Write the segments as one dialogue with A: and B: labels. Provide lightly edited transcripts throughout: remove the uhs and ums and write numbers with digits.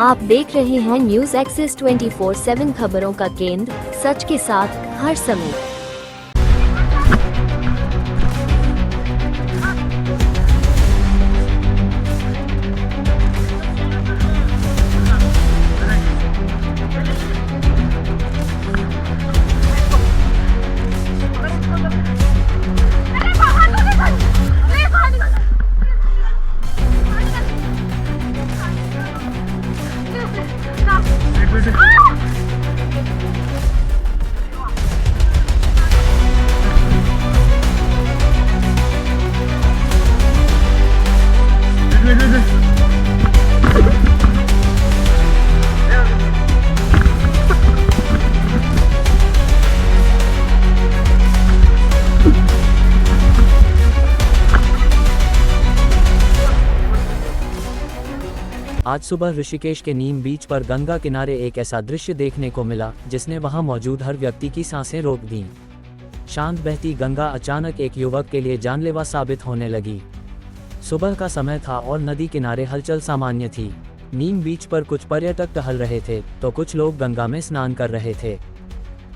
A: आप देख रहे हैं न्यूज एक्सेस 24/7 खबरों का केंद्र, सच के साथ हर समय।
B: आज सुबह ऋषिकेश के नीम बीच पर गंगा किनारे एक ऐसा दृश्य देखने को मिला जिसने वहां मौजूद हर व्यक्ति की सांसें रोक दीं। शांत बहती गंगा अचानक एक युवक के लिए जानलेवा साबित होने लगी। सुबह का समय था और नदी किनारे हलचल सामान्य थी। नीम बीच पर कुछ पर्यटक टहल रहे थे तो कुछ लोग गंगा में स्नान कर रहे थे।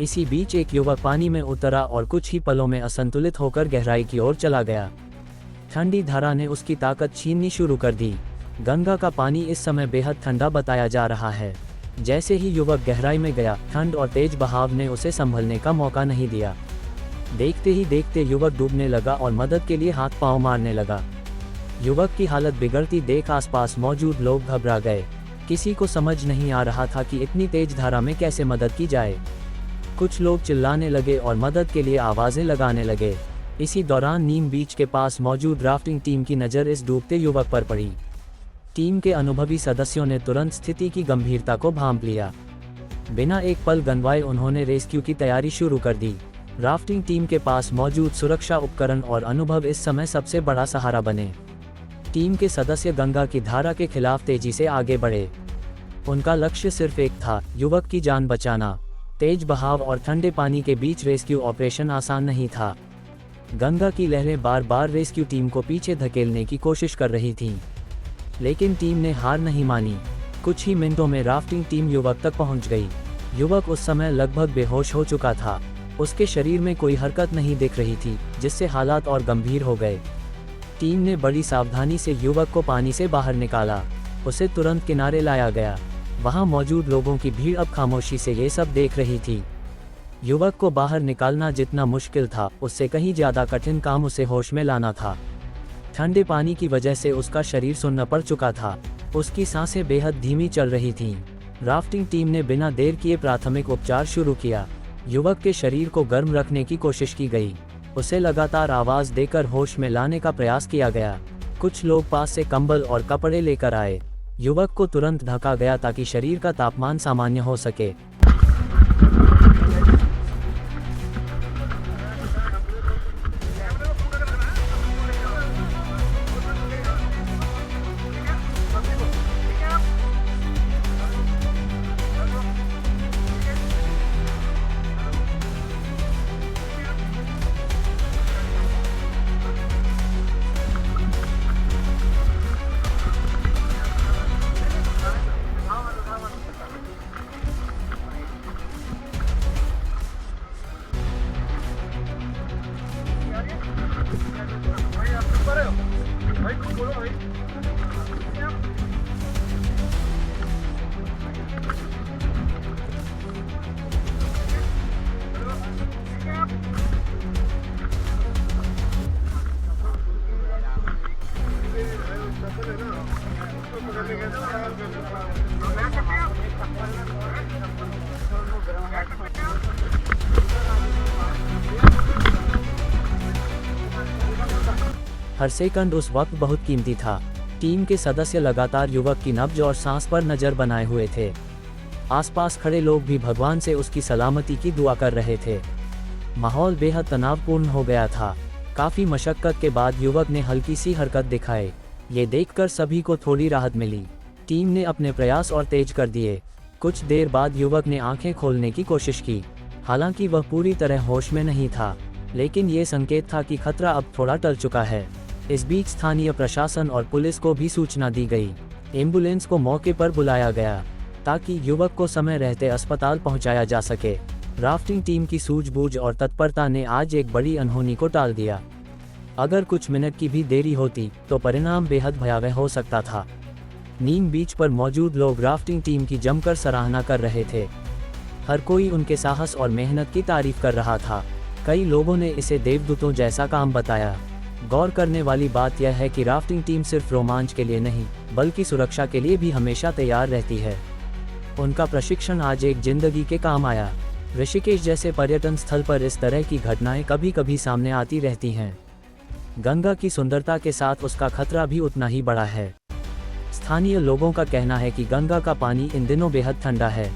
B: इसी बीच एक युवक पानी में उतरा और कुछ ही पलों में असंतुलित होकर गहराई की ओर चला गया। ठंडी धारा ने उसकी ताकत छीननी शुरू कर दी। गंगा का पानी इस समय बेहद ठंडा बताया जा रहा है। जैसे ही युवक गहराई में गया, ठंड और तेज बहाव ने उसे संभलने का मौका नहीं दिया। देखते ही देखते युवक डूबने लगा और मदद के लिए हाथ पांव मारने लगा। युवक की हालत बिगड़ती देख आसपास मौजूद लोग घबरा गए। किसी को समझ नहीं आ रहा था कि इतनी तेज धारा में कैसे मदद की जाए। कुछ लोग चिल्लाने लगे और मदद के लिए आवाजें लगाने लगे। इसी दौरान नीम बीच के पास मौजूद राफ्टिंग टीम की नज़र इस डूबते युवक पर पड़ी। टीम के अनुभवी सदस्यों ने तुरंत स्थिति की गंभीरता को भांप लिया। बिना एक पल गंवाए उन्होंने रेस्क्यू की तैयारी शुरू कर दी। राफ्टिंग टीम के पास मौजूद सुरक्षा उपकरण और अनुभव इस समय सबसे बड़ा सहारा बने। टीम के सदस्य गंगा की धारा के खिलाफ तेजी से आगे बढ़े। उनका लक्ष्य सिर्फ एक था, युवक की जान बचाना। तेज बहाव और ठंडे पानी के बीच रेस्क्यू ऑपरेशन आसान नहीं था। गंगा की लहरें बार बार रेस्क्यू टीम को पीछे धकेलने की कोशिश कर रही थीं, लेकिन टीम ने हार नहीं मानी। कुछ ही मिनटों में राफ्टिंग टीम युवक तक पहुंच गई। युवक उस समय लगभग बेहोश हो चुका था। उसके शरीर में कोई हरकत नहीं दिख रही थी, जिससे हालात और गंभीर हो गए। टीम ने बड़ी सावधानी से युवक को पानी से बाहर निकाला। उसे तुरंत किनारे लाया गया। वहां मौजूद लोगों की भीड़ अब खामोशी से ये सब देख रही थी। युवक को बाहर निकालना जितना मुश्किल था, उससे कहीं ज्यादा कठिन काम उसे होश में लाना था। ठंडे पानी की वजह से उसका शरीर सुन्न पड़ चुका था। उसकी सांसें बेहद धीमी चल रही थीं। राफ्टिंग टीम ने बिना देर किए प्राथमिक उपचार शुरू किया। युवक के शरीर को गर्म रखने की कोशिश की गई। उसे लगातार आवाज देकर होश में लाने का प्रयास किया गया। कुछ लोग पास से कंबल और कपड़े लेकर आए। युवक को तुरंत ढका गया ताकि शरीर का तापमान सामान्य हो सके। हर सेकंड उस वक्त बहुत कीमती था। टीम के सदस्य लगातार युवक की नब्ज और सांस पर नजर बनाए हुए थे। आसपास खड़े लोग भी भगवान से उसकी सलामती की दुआ कर रहे थे। माहौल बेहद तनावपूर्ण हो गया था। काफी मशक्कत के बाद युवक ने हल्की सी हरकत दिखाई। ये देखकर सभी को थोड़ी राहत मिली। टीम ने अपने प्रयास और तेज कर दिए। कुछ देर बाद युवक ने आंखें खोलने की कोशिश की। हालांकि वह पूरी तरह होश में नहीं था, लेकिन ये संकेत था कि खतरा अब थोड़ा टल चुका है। इस बीच स्थानीय प्रशासन और पुलिस को भी सूचना दी गई। एम्बुलेंस को मौके पर बुलाया गया ताकि युवक को समय रहते अस्पताल पहुंचाया जा सके। राफ्टिंग टीम की सूझबूझ और तत्परता ने आज एक बड़ी अनहोनी को टाल दिया। अगर कुछ मिनट की भी देरी होती तो परिणाम बेहद भयावह हो सकता था। नीम बीच पर मौजूद लोग राफ्टिंग टीम की जमकर सराहना कर रहे थे। हर कोई उनके साहस और मेहनत की तारीफ कर रहा था। कई लोगों ने इसे देवदूतों जैसा काम बताया। गौर करने वाली बात यह है कि राफ्टिंग टीम सिर्फ रोमांच के लिए नहीं बल्कि सुरक्षा के लिए भी हमेशा तैयार रहती है। उनका प्रशिक्षण आज एक जिंदगी के काम आया। ऋषिकेश जैसे पर्यटन स्थल पर इस तरह की घटनाएं कभी कभी सामने आती रहती हैं। गंगा की सुंदरता के साथ उसका खतरा भी उतना ही बड़ा है। स्थानीय लोगों का कहना है कि गंगा का पानी इन दिनों बेहद ठंडा है।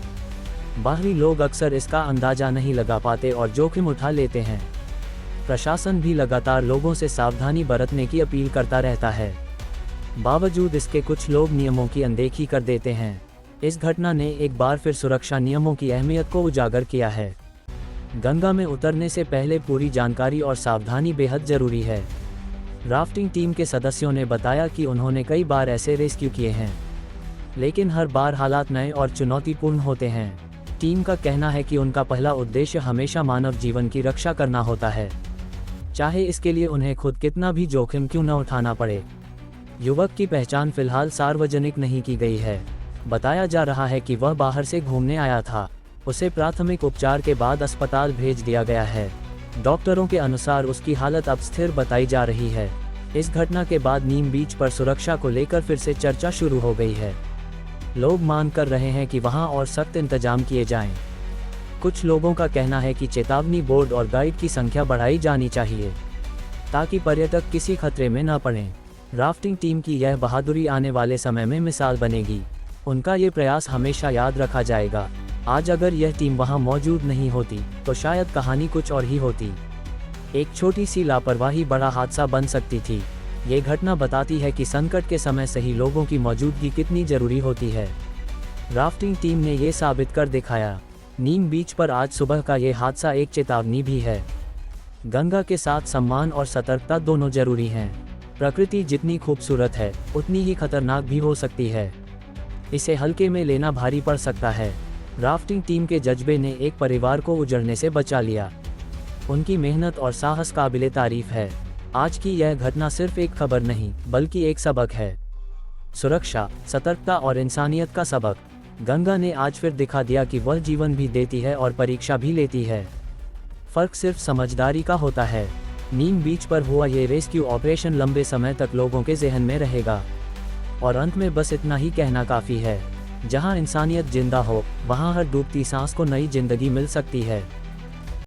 B: बाहरी लोग अक्सर इसका अंदाजा नहीं लगा पाते और जोखिम उठा लेते हैं। प्रशासन भी लगातार लोगों से सावधानी बरतने की अपील करता रहता है। बावजूद इसके कुछ लोग नियमों की अनदेखी कर देते हैं। इस घटना ने एक बार फिर सुरक्षा नियमों की अहमियत को उजागर किया है। गंगा में उतरने से पहले पूरी जानकारी और सावधानी बेहद जरूरी है। राफ्टिंग टीम के सदस्यों ने बताया कि उन्होंने कई बार ऐसे रेस्क्यू किए हैं, लेकिन हर बार हालात नए और चुनौतीपूर्ण होते हैं। टीम का कहना है कि उनका पहला उद्देश्य हमेशा मानव जीवन की रक्षा करना होता है, चाहे इसके लिए उन्हें खुद कितना भी जोखिम क्यों न उठाना पड़े। युवक की पहचान फिलहाल सार्वजनिक नहीं की गई है। बताया जा रहा है कि वह बाहर से घूमने आया था। उसे प्राथमिक उपचार के बाद अस्पताल भेज दिया गया है। डॉक्टरों के अनुसार उसकी हालत अब स्थिर बताई जा रही है। इस घटना के बाद नीम बीच पर सुरक्षा को लेकर फिर से चर्चा शुरू हो गई है। लोग मांग कर रहे हैं कि वहां और सख्त इंतजाम किए जाएं। कुछ लोगों का कहना है कि चेतावनी बोर्ड और गाइड की संख्या बढ़ाई जानी चाहिए ताकि पर्यटक किसी खतरे में न पड़ें। राफ्टिंग टीम की यह बहादुरी आने वाले समय में मिसाल बनेगी। उनका ये प्रयास हमेशा याद रखा जाएगा। आज अगर यह टीम वहां मौजूद नहीं होती तो शायद कहानी कुछ और ही होती। एक छोटी सी लापरवाही बड़ा हादसा बन सकती थी। ये घटना बताती है कि संकट के समय सही लोगों की मौजूदगी कितनी जरूरी होती है। राफ्टिंग टीम ने ये साबित कर दिखाया। नीम बीच पर आज सुबह का ये हादसा एक चेतावनी भी है। गंगा के साथ सम्मान और सतर्कता दोनों जरूरी हैं। प्रकृति जितनी खूबसूरत है उतनी ही खतरनाक भी हो सकती है। इसे हल्के में लेना भारी पड़ सकता है। राफ्टिंग टीम के जज्बे ने एक परिवार को उजड़ने से बचा लिया। उनकी मेहनत और साहस काबिले तारीफ है। आज की यह घटना सिर्फ एक खबर नहीं बल्कि एक सबक है। सुरक्षा, सतर्कता और इंसानियत का सबक। गंगा ने आज फिर दिखा दिया कि वह जीवन भी देती है और परीक्षा भी लेती है। फर्क सिर्फ समझदारी का होता है। नीम बीच पर हुआ ये रेस्क्यू ऑपरेशन लंबे समय तक लोगों के ज़हन में रहेगा। और अंत में बस इतना ही कहना काफ़ी है, जहां इंसानियत जिंदा हो वहां हर डूबती सांस को नई जिंदगी मिल सकती है।